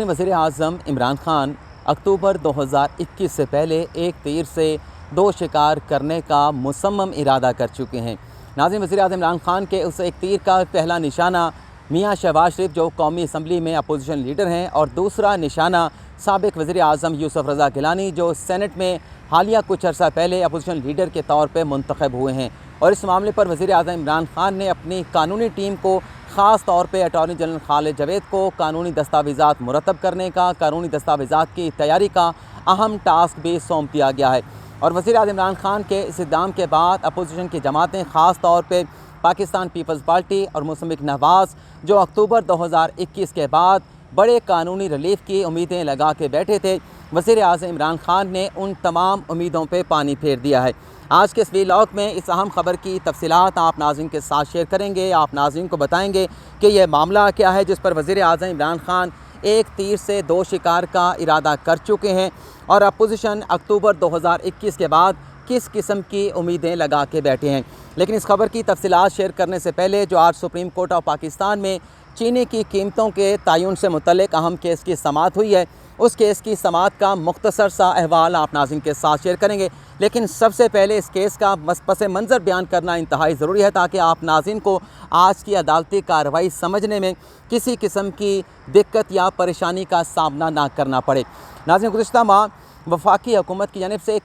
वज़ीर आज़म इमरान खान अक्टूबर 2021 से पहले एक तीर से दो शिकार करने का मुसम्मम इरादा कर चुके हैं। नाज़रीन, वज़ीर आज़म इमरान खान के उस एक तीर का पहला निशाना मियाँ शहबाज शरीफ जो कौमी असम्बली में अपोजिशन लीडर हैं, और दूसरा निशाना साबिक़ वज़ीर आज़म यूसुफ रज़ा गिलानी जो सेनेट में हालिया कुछ अर्सा पहले अपोजिशन लीडर के तौर पर मुंतखब हुए हैं। और इस मामले पर वज़ीर आज़म इमरान खान ने अपनी कानूनी टीम को ख़ास तौर पे अटॉर्नी जनरल खालिद जावेद को कानूनी दस्तावेज़ात मुरतब करने का, कानूनी दस्तावेज़ात की तैयारी का अहम टास्क भी सौंप दिया गया है। और वज़ीर आज़म इमरान खान के इस इक़दाम के बाद अपोजिशन की जमातें ख़ास तौर पे पाकिस्तान पीपल्स पार्टी और मुस्लिम लीग नवाज़ जो अक्टूबर 2021 के बाद बड़े कानूनी रिलीफ की उम्मीदें लगा के बैठे थे, वज़ीर आज़म इमरान खान ने उन तमाम उम्मीदों पर पानी फेर दिया है। आज के इस व्लॉग में इस अहम ख़बर की तफसीलात आप नाज़रीन के साथ शेयर करेंगे। आप नाज़रीन को बताएंगे कि यह मामला क्या है जिस पर वज़ीर आज़म इमरान खान एक तीर से दो शिकार का इरादा कर चुके हैं, और अपोजिशन अक्टूबर 2021 के बाद किस किस्म की उम्मीदें लगा के बैठे हैं। लेकिन इस खबर की तफसीलात शेयर करने से पहले जो आज सुप्रीम कोर्ट ऑफ पाकिस्तान में चीनी की कीमतों के तयन से मुतल्लिक अहम केस की समाअत हुई है, उस केस की समाअत का मुख्तसर सा अहवाल आप नाज़रीन के साथ शेयर करेंगे। लेकिन सबसे पहले इस केस का पस मंज़र बयान करना इंतहाई ज़रूरी है ताकि आप नाज़रीन को आज की अदालती कार्रवाई समझने में किसी किस्म की दिक्कत या परेशानी का सामना ना करना पड़े। नाज़रीन, गुज़िश्ता माह वफाकी हुकूमत की जानिब से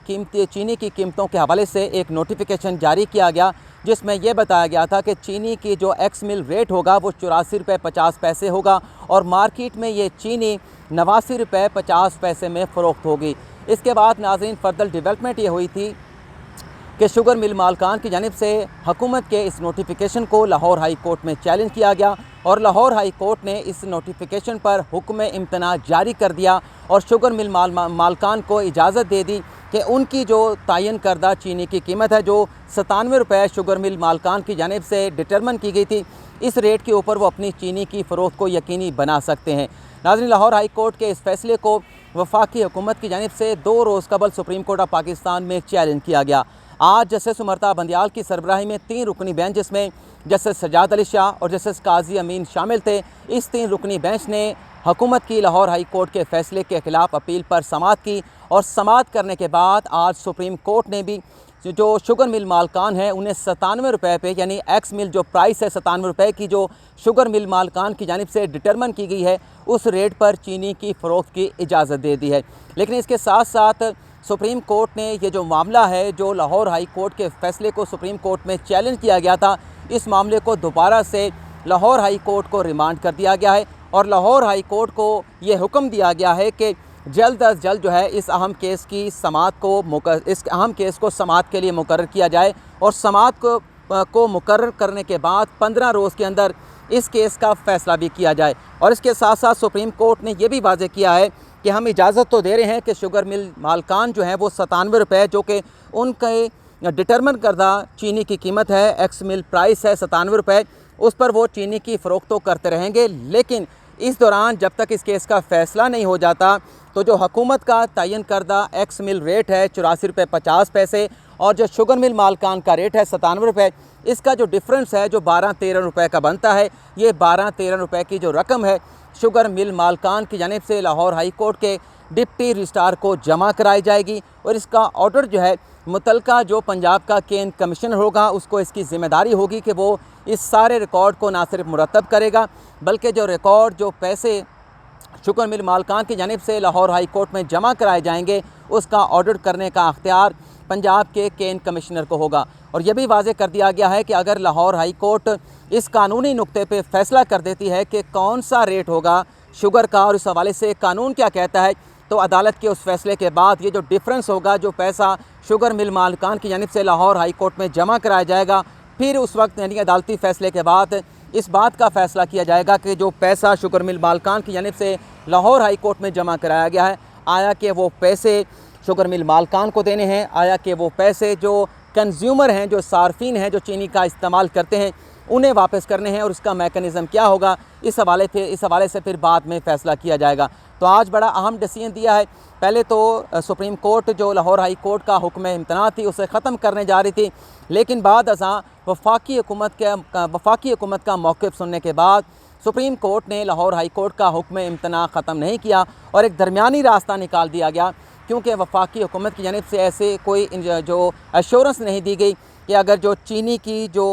चीनी की कीमतों के हवाले से एक नोटिफिकेशन जारी किया गया जिसमें यह बताया गया था कि चीनी की जो एक्स मिल रेट होगा वो 84 रुपये 50 पैसे होगा, और मार्केट में ये चीनी 89 रुपये 50 पैसे में फ़रोख्त होगी। इसके बाद नाज़रीन फर्दर डेवलपमेंट ये हुई थी कि शुगर मिल मालकान की जानिब से हुकूमत के इस नोटिफिकेशन को लाहौर हाई कोर्ट में चैलेंज किया गया, और लाहौर हाई कोर्ट ने इस नोटिफिकेशन पर हुक्म इम्तना जारी कर दिया और शुगर मिल मालकान को इजाज़त दे दी कि उनकी जो तयन करदा चीनी की कीमत है जो 97 रुपये शुगर मिल मालकान की जानिब से डिटरमिन की गई थी, इस रेट के ऊपर वो अपनी चीनी की फ़रोख्त को यकीनी बना सकते हैं। नाज़रीन, लाहौर हाई कोर्ट के इस फैसले को वफाकी हुकूमत की जानिब से 2 रोज़ कबल सुप्रीम कोर्ट ऑफ पाकिस्तान में चैलेंज किया गया। आज जस्टिस उमरता बंदियाल की सरबराही में 3 रुकनी बेंच जिसमें जस्टिस सजाद अली शाह और जस्टिस काजी अमीन शामिल थे, इस 3 रुकनी बेंच ने हुकूमत की लाहौर हाई कोर्ट के फ़ैसले के ख़िलाफ़ अपील पर समाअत की, और समाअत करने के बाद आज सुप्रीम कोर्ट ने भी जो शुगर मिल मालकान है उन्हें 97 रुपये पे, यानी एक्स मिल जो प्राइस है 97 रुपये की जो शुगर मिल मालकान की जानिब से डिटरमिन की गई है उस रेट पर चीनी की फ़रोख्त की इजाज़त दे दी है। लेकिन इसके साथ साथ सुप्रीम कोर्ट ने ये जो मामला है जो लाहौर हाई कोर्ट के फ़ैसले को सुप्रीम कोर्ट में चैलेंज किया गया था, इस मामले को दोबारा से लाहौर हाई कोर्ट को रिमांड कर दिया गया है, और लाहौर हाई कोर्ट को ये हुक्म दिया गया है कि जल्द अज जल्द जो है इस अहम केस की समाअत को समाअत के लिए मुकर्रर किया जाए, और समाअत को मुकर्रर करने के बाद 15 रोज़ के अंदर इस केस का फ़ैसला भी किया जाए। और इसके साथ साथ सुप्रीम कोर्ट ने यह भी वाज़ेह किया है कि हम इजाज़त तो दे रहे हैं कि शुगर मिल मालकान जो है वो 97 रुपये जो कि उनके डिटरमिन करदा चीनी की कीमत है, एक्स मिल प्राइस है 97 रुपये, उस पर वो चीनी की फ़रोख्त तो करते रहेंगे। लेकिन इस दौरान जब तक इस केस का फ़ैसला नहीं हो जाता तो जो हुकूमत का तयन करदा एक्स मिल रेट है 84 रुपये 50 पैसे, और जो शुगर मिल मालकान का रेट है 97 रुपये, इसका जो डिफरेंस है जो 12-13 रुपये का बनता है, ये 12-13 रुपये की जो रकम है शुगर मिल मालकान की जानिब से लाहौर हाई कोर्ट के डिप्टी रजिस्ट्रार को जमा कराई जाएगी, और इसका ऑर्डर जो है मुतलका जो पंजाब का केन कमिश्नर होगा उसको इसकी ज़िम्मेदारी होगी कि वो इस सारे रिकॉर्ड को ना सिर्फ मुरतब करेगा बल्कि जो रिकॉर्ड जो पैसे शुगर मिल मालकान की जानिब से लाहौर हाई कोर्ट में जमा कराए जाएंगे उसका ऑडिट करने का अख्तियार पंजाब के केन कमिश्नर को होगा। और यह भी वाज़ेह कर दिया गया है कि अगर लाहौर हाई कोर्ट इस कानूनी नुक्ते पे फ़ैसला कर देती है कि कौन सा रेट होगा शुगर का, और इस हवाले से कानून क्या कहता है, तो अदालत के उस फैसले के बाद ये जो डिफरेंस होगा जो पैसा शुगर मिल मालकान की जानिब से लाहौर हाई कोर्ट में जमा कराया जाएगा, फिर उस वक्त यानी अदालती फ़ैसले के बाद इस बात का फ़ैसला किया जाएगा कि जो पैसा शुगर मिल मालकान की जानिब से लाहौर हाई कोर्ट में जमा कराया गया है, आया कि वो पैसे शुगर मिल मालकान को देने हैं, आया कि वो पैसे जो कंज्यूमर हैं, जो सार्फिन हैं, जो चीनी का इस्तेमाल करते हैं, उन्हें वापस करने हैं, और उसका मेकनिज़म क्या होगा इस हवाले से फिर बाद में फ़ैसला किया जाएगा। तो आज बड़ा अहम डिसीजन दिया है। पहले तो सुप्रीम कोर्ट जो लाहौर हाई कोर्ट का हुक्म इम्तना थी उसे ख़त्म करने जा रही थी, लेकिन बाद असा वफाकी हुकूमत का मौक़िफ़ सुनने के बाद सुप्रीम कोर्ट ने लाहौर हाई कोर्ट का हुक्म इम्तना ख़त्म नहीं किया और एक दरमियानी रास्ता निकाल दिया गया, क्योंकि वफाकी हुकूमत की जानिब से ऐसे कोई जो एश्योरेंस नहीं दी गई कि अगर जो चीनी की जो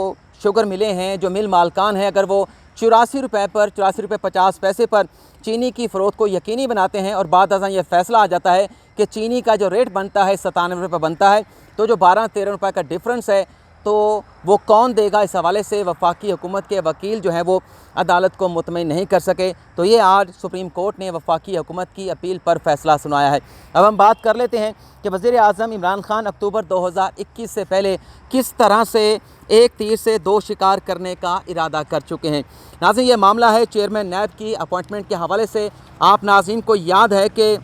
शुगर मिले हैं, जो मिल मालकान हैं, अगर वो 84 रुपये पर 84 रुपये 50 पैसे पर चीनी की फ़रोख्त को यकीनी बनाते हैं और बाद अज़ां ये फ़ैसला आ जाता है कि चीनी का जो रेट बनता है 97 रुपये बनता है, तो जो 12-13 रुपये का डिफरेंस है तो वो कौन देगा। इस हवाले से वफाकी हुकूमत के वकील जो हैं वो अदालत को मुतमईन नहीं कर सके। तो ये आज सुप्रीम कोर्ट ने वफाकी हुकूमत की अपील पर फ़ैसला सुनाया है। अब हम बात कर लेते हैं कि वज़ीर आज़म इमरान खान अक्टूबर 2021 से पहले किस तरह से एक तीर से दो शिकार करने का इरादा कर चुके हैं। नाज़रीन, ये मामला है चेयरमैन नैब की अपॉइंटमेंट के हवाले से। आप नाज़रीन को याद है कि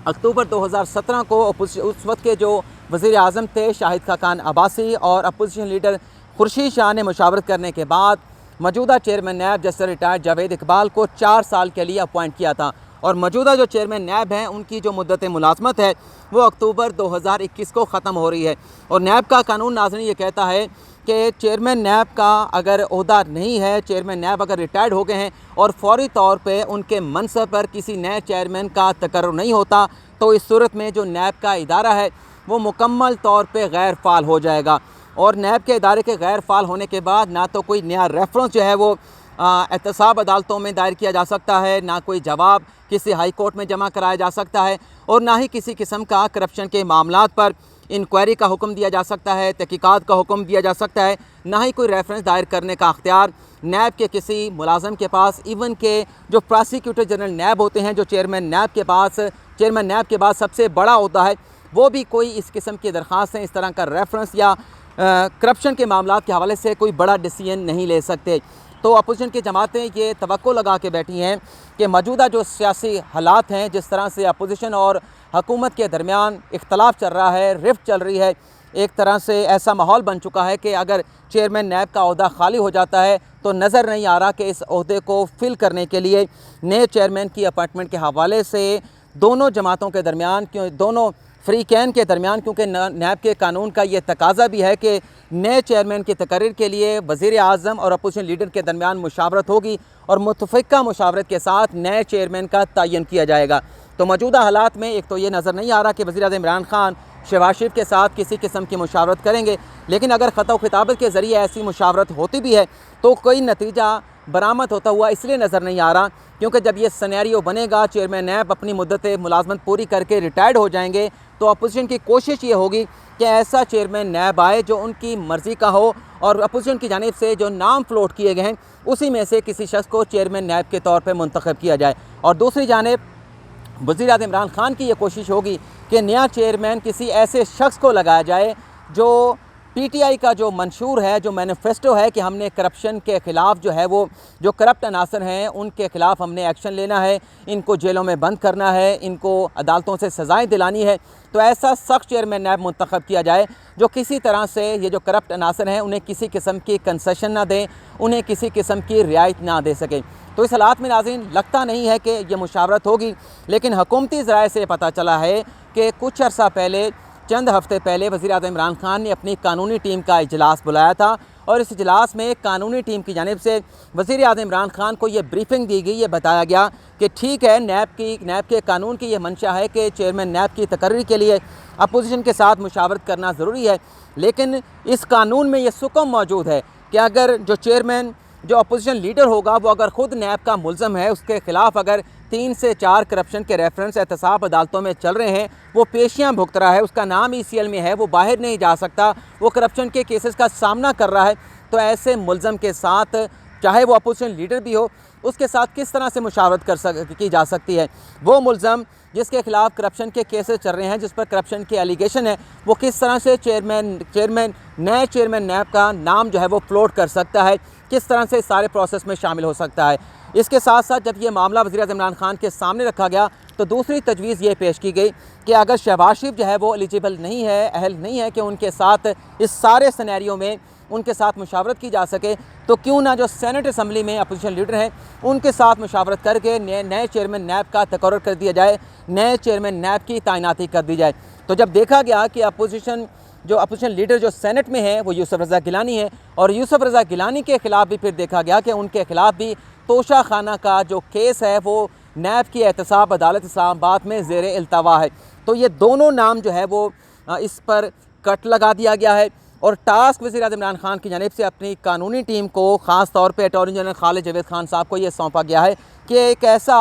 अक्टूबर 2017 को उस वक्त के जो वज़ीर आज़म थे शाहिद खाकान अब्बासी और अपोजिशन लीडर खुर्शीद शाह ने मुशावरत करने के बाद मौजूदा chairman NAB justice retired Javed Iqbal को 4 साल के लिए अपॉइंट किया था और मौजूदा जो चेयरमैन नैब हैं उनकी जो मुद्दत मुलाज़मत है वो अक्टूबर 2021 को ख़त्म हो रही है। और नैब का कानून नाज़रीन ये कहता है कि चेयरमैन नैब का अगर ओहदा नहीं है, चेयरमैन नैब अगर रिटायर्ड हो गए हैं और फौरी तौर पे उनके मनसब पर किसी नए चेयरमैन का तकर्रुर नहीं होता, तो इस सूरत में जो नैब का इदारा है वो मुकम्मल तौर पे गैर फ़ाल हो जाएगा। और नैब के इदारे के गैर फ़ाल होने के बाद ना तो कोई नया रेफरेंस जो है वो एहतसाब अदालतों में दायर किया जा सकता है, ना कोई जवाब किसी हाई कोर्ट में जमा कराया जा सकता है और ना ही किसी किस्म का करप्शन के मामलात पर इंक्वायरी का हुक्म दिया जा सकता है, तहकीकात का हुक्म दिया जा सकता है, ना ही कोई रेफरेंस दायर करने का अख्तियार नैब के किसी मुलाजम के पास, इवन के जो प्रोसिक्यूटर जनरल नैब होते हैं, जो चेयरमैन नैब के बाद सबसे बड़ा होता है, वो भी कोई इस किस्म की दरख्वास्तें, इस तरह का रेफरेंस या करप्शन के मामलात के हवाले से कोई बड़ा डिसीजन नहीं ले सकते। तो अपोजिशन की जमातें ये तवक्को लगा के बैठी हैं कि मौजूदा जो सियासी हालात हैं, जिस तरह से अपोजिशन और हुकूमत के दरमियान इख्तलाफ चल रहा है, रिफ्ट चल रही है, एक तरह से ऐसा माहौल बन चुका है कि अगर चेयरमैन नैब का ओहदा खाली हो जाता है तो नज़र नहीं आ रहा कि इस ओहदे को फिल करने के लिए नए चेयरमैन की अपॉइंटमेंट के हवाले से दोनों जमातों के दरमियान, क्यों दोनों फ्रीकैन के दरमियान, क्योंकि नैब के कानून का ये तकाजा भी है कि नए चेयरमैन की तकरीर के लिए वज़ीर आज़म और अपोजिशन लीडर के दरमियान मुशावरत होगी और मुतफ़िक़ा मुशावरत के साथ नए चेयरमैन का तयन किया जाएगा। तो मौजूदा हालात में एक तो ये नज़र नहीं आ रहा कि वज़ीर आज़म इमरान खान शहबाज शरीफ के साथ किसी किस्म की मुशावरत करेंगे, लेकिन अगर ख़त व खिताबत के ज़रिए ऐसी मुशावरत होती भी है तो कोई नतीजा बरामद होता हुआ इसलिए नज़र नहीं आ रहा क्योंकि जब ये सिनेरियो बनेगा, चेयरमैन नैब अपनी मुद्दत मुलाजमत पूरी करके रिटायर्ड हो जाएंगे, तो अपोजिशन की कोशिश ये होगी कि ऐसा चेयरमैन नैब आए जो उनकी मर्ज़ी का हो और अपोजिशन की जानिब से जो नाम फ्लोट किए गए हैं उसी में से किसी शख्स को चेयरमैन नैब के तौर पर मुंतखब किया जाए। और दूसरी जानिब वज़ीर आज़म इमरान खान की ये कोशिश होगी कि नया चेयरमैन किसी ऐसे शख्स को लगाया जाए जो पीटीआई का जो मंशूर है, जो मैनिफेस्टो है कि हमने करप्शन के ख़िलाफ़ जो है वो जो करप्ट अनासर हैं उनके ख़िलाफ़ हमने एक्शन लेना है, इनको जेलों में बंद करना है, इनको अदालतों से सज़ाएँ दिलानी है, तो ऐसा सख्त चेयरमैन नैब मुंतखब किया जाए जो किसी तरह से ये जो करप्ट अनासर हैं उन्हें किसी किस्म की कंसेशन ना दें, उन्हें किसी किस्म की रियायत ना दे सकें। तो इस हालात में नाज़रीन लगता नहीं है कि ये मुशावरत होगी, लेकिन हुकूमती ज़राए से पता चला है कि कुछ अर्सा पहले, चंद हफ्ते पहले वज़ीर आज़म इमरान खान ने अपनी कानूनी टीम का इजलास बुलाया था और इस इजलास में कानूनी टीम की जानिब से वज़ीर आज़म इमरान खान को ये ब्रीफिंग दी गई, ये बताया गया कि ठीक है, नैब के कानून की ये मंशा है कि चेयरमैन नैब की तकर्री के लिए अपोजिशन के साथ मुशावरत करना ज़रूरी है, लेकिन इस कानून में ये सुकम मौजूद है कि अगर जो चेयरमैन जो अपोजिशन लीडर होगा वो अगर ख़ुद नैब का मुल्ज़म है, उसके ख़िलाफ़ अगर 3 से 4 करप्शन के रेफरेंस एहतसाब अदालतों में चल रहे हैं, वो पेशियाँ भुगत रहा है, उसका नाम ECL में है, वो बाहर नहीं जा सकता, वो करप्शन के केसेस का सामना कर रहा है, तो ऐसे मुल्ज़म के साथ चाहे वो अपोजिशन लीडर भी हो, उसके साथ किस तरह से मुशावरत की जा सकती है। वो मुल्ज़म जिसके ख़िलाफ़ करप्शन के केसेस चल रहे हैं, जिस पर करप्शन के एलिगेशन है, वो किस तरह से नए चेयरमैन नैब का नाम जो है वो फ्लोट कर सकता है, किस तरह से सारे प्रोसेस में शामिल हो सकता है। इसके साथ साथ जब ये मामला वज़ीर आज़म इमरान खान के सामने रखा गया तो दूसरी तजवीज़ ये पेश की गई कि अगर शहबाज शरीफ जो है वो एलिजिबल नहीं है, अहल नहीं है कि उनके साथ इस सारे सिनेरियो में उनके साथ मुशावरत की जा सके, तो क्यों ना जो सेनेट असम्बली में अपोजिशन लीडर हैं उनके साथ मुशावरत करके नए चेयरमैन नैब का तकर्रुर कर दिया जाए, नए चेयरमैन नैब की तैनाती कर दी जाए। तो जब देखा गया कि अपोजिशन लीडर जो सेनेट में है वो यूसुफ रज़ा गिलानी है और यूसुफ रज़ा गिलानी के ख़िलाफ़ भी फिर देखा गया कि उनके ख़िलाफ़ भी तोशा खाना का जो केस है वो नैब की एहतसाब अदालत इस्लामाबाद में ज़ेर इल्तवा है। तो ये दोनों नाम जो है वो इस पर कट लगा दिया गया है और टास्क वज़ीर-ए-आज़म इमरान खान की जानिब से अपनी कानूनी टीम को, ख़ास तौर पे अटॉर्नी जनरल खालिद जावेद खान साहब को ये सौंपा गया है कि एक ऐसा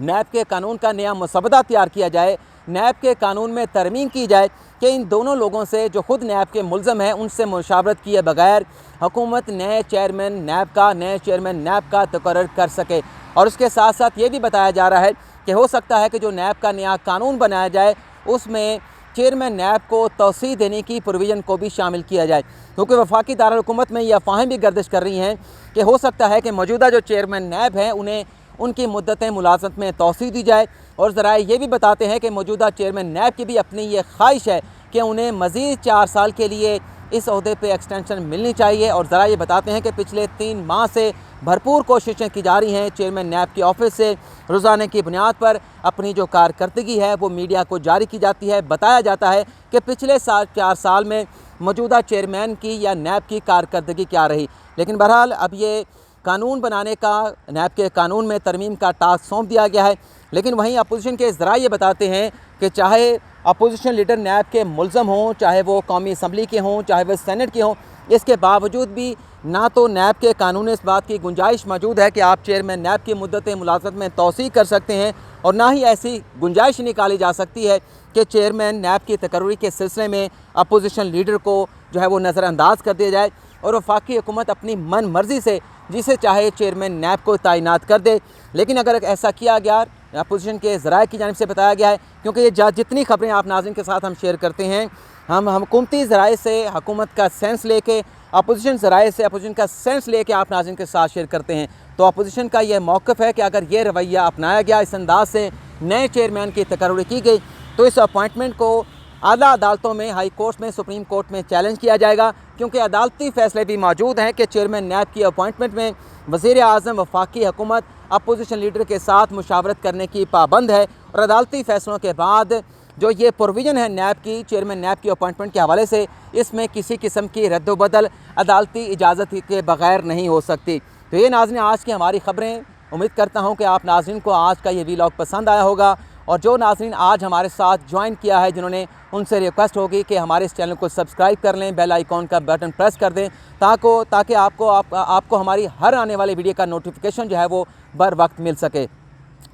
नैब के कानून का नया मसवदा तैयार किया जाए, नैब के कानून में तरमीम की जाए कि इन दोनों लोगों से जो ख़ुद नैब के मुल्ज़म हैं उनसे मुशावरत किए बगैर हुकूमत नए चेयरमैन नैब का तकर्रर कर सके। और उसके साथ साथ ये भी बताया जा रहा है कि हो सकता है कि जो नैब का नया कानून बनाया जाए उसमें चेयरमैन नैब को तौसीह देने की प्रोविज़न को भी शामिल किया जाए, क्योंकि वफाकी दारुल-हुकूमत में ये अफवाहें भी गर्दिश कर रही हैं कि हो सकता है कि मौजूदा जो चेयरमैन नैब हैं उन्हें उनकी मुद्दतें मुलाज़मत में तौसीह दी जाए। और ज़राए ये भी बताते हैं कि मौजूदा चेयरमैन नैब की भी अपनी ये ख्वाहिश है कि उन्हें मज़ीद 4 साल के लिए इस ओहदे पे एक्सटेंशन मिलनी चाहिए। और ज़रा ये बताते हैं कि पिछले 3 माह से भरपूर कोशिशें की जा रही हैं चेयरमैन नैब के ऑफिस से, रोज़ाना की बुनियाद पर अपनी जो कारकर्दगी है वो मीडिया को जारी की जाती है। बताया जाता है कि पिछले 4 साल में मौजूदा चेयरमैन की या नैब की कारकर्दगी क्या रही। लेकिन बहरहाल अब ये कानून बनाने का, नैब के कानून में तरमीम का टास्क सौंप दिया गया है। लेकिन वहीं अपोजिशन के ज़रा ये बताते हैं कि चाहे अपोजिशन लीडर नैब के मुल्ज़म हों, चाहे वो कौमी असम्बली के हों, चाहे वो सेनेट के हों, इसके बावजूद भी ना तो नैब के कानून में इस बात की गुंजाइश मौजूद है कि आप चेयरमैन नैब की मुद्दत मुलाज़मत में तौसीह कर सकते हैं, और ना ही ऐसी गुंजाइश निकाली जा सकती है कि चेयरमैन नैब की तकर्री के सिलसिले में अपोजिशन लीडर को जो है वो नज़रअंदाज कर दिया जाए और वफाकी हुकूमत अपनी मन मर्ज़ी से जिसे चाहे चेयरमैन नैब को तैनात कर दे। लेकिन अगर ऐसा किया गया, अपोजिशन के ज़राए की जानिब से बताया गया है, क्योंकि ये जितनी खबरें आप नाज़रीन के साथ हम शेयर करते हैं, हम हुकूमती ज़राए से हुकूमत का सेंस लेके, अपोजिशन ज़राए से अपोजिशन का सेंस लेके आप नाज़रीन के साथ शेयर करते हैं। तो अपोजिशन का यह मौक़िफ़ है कि अगर ये रवैया अपनाया गया, इस अंदाज से नए चेयरमैन की तकर्री की गई, तो इस अपॉइंटमेंट को आला अदालतों में, हाई कोर्ट में, सुप्रीम कोर्ट में चैलेंज किया जाएगा, क्योंकि अदालती फ़ैसले भी मौजूद हैं कि चेयरमैन नैब की अपॉइंटमेंट में वज़ीर-ए-आज़म वफाकी हुकूमत अपोजिशन लीडर के साथ मुशावरत करने की पाबंद है। और अदालती फ़ैसलों के बाद जो ये प्रोविज़न है नैब की, चेयरमैन नैब की अपॉइंटमेंट के हवाले से, इसमें किसी किस्म की रद्द-ओ-बदल अदालती इजाज़त के बग़ैर नहीं हो सकती। तो ये नाज़रीन आज की हमारी ख़बरें। उम्मीद करता हूँ कि आप नाज़रीन को आज का ये वीलॉग पसंद आया होगा, और जो नाज़रीन आज हमारे साथ ज्वाइन किया है, जिन्होंने, उनसे रिक्वेस्ट होगी कि हमारे इस चैनल को सब्सक्राइब कर लें, बेल आइकॉन का बटन प्रेस कर दें, ताकि आपको हमारी हर आने वाली वीडियो का नोटिफिकेशन जो है वो बर वक्त मिल सके।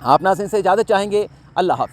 आप नाज़रीन से इजाज़त चाहेंगे। अल्लाह हाफ़िज़।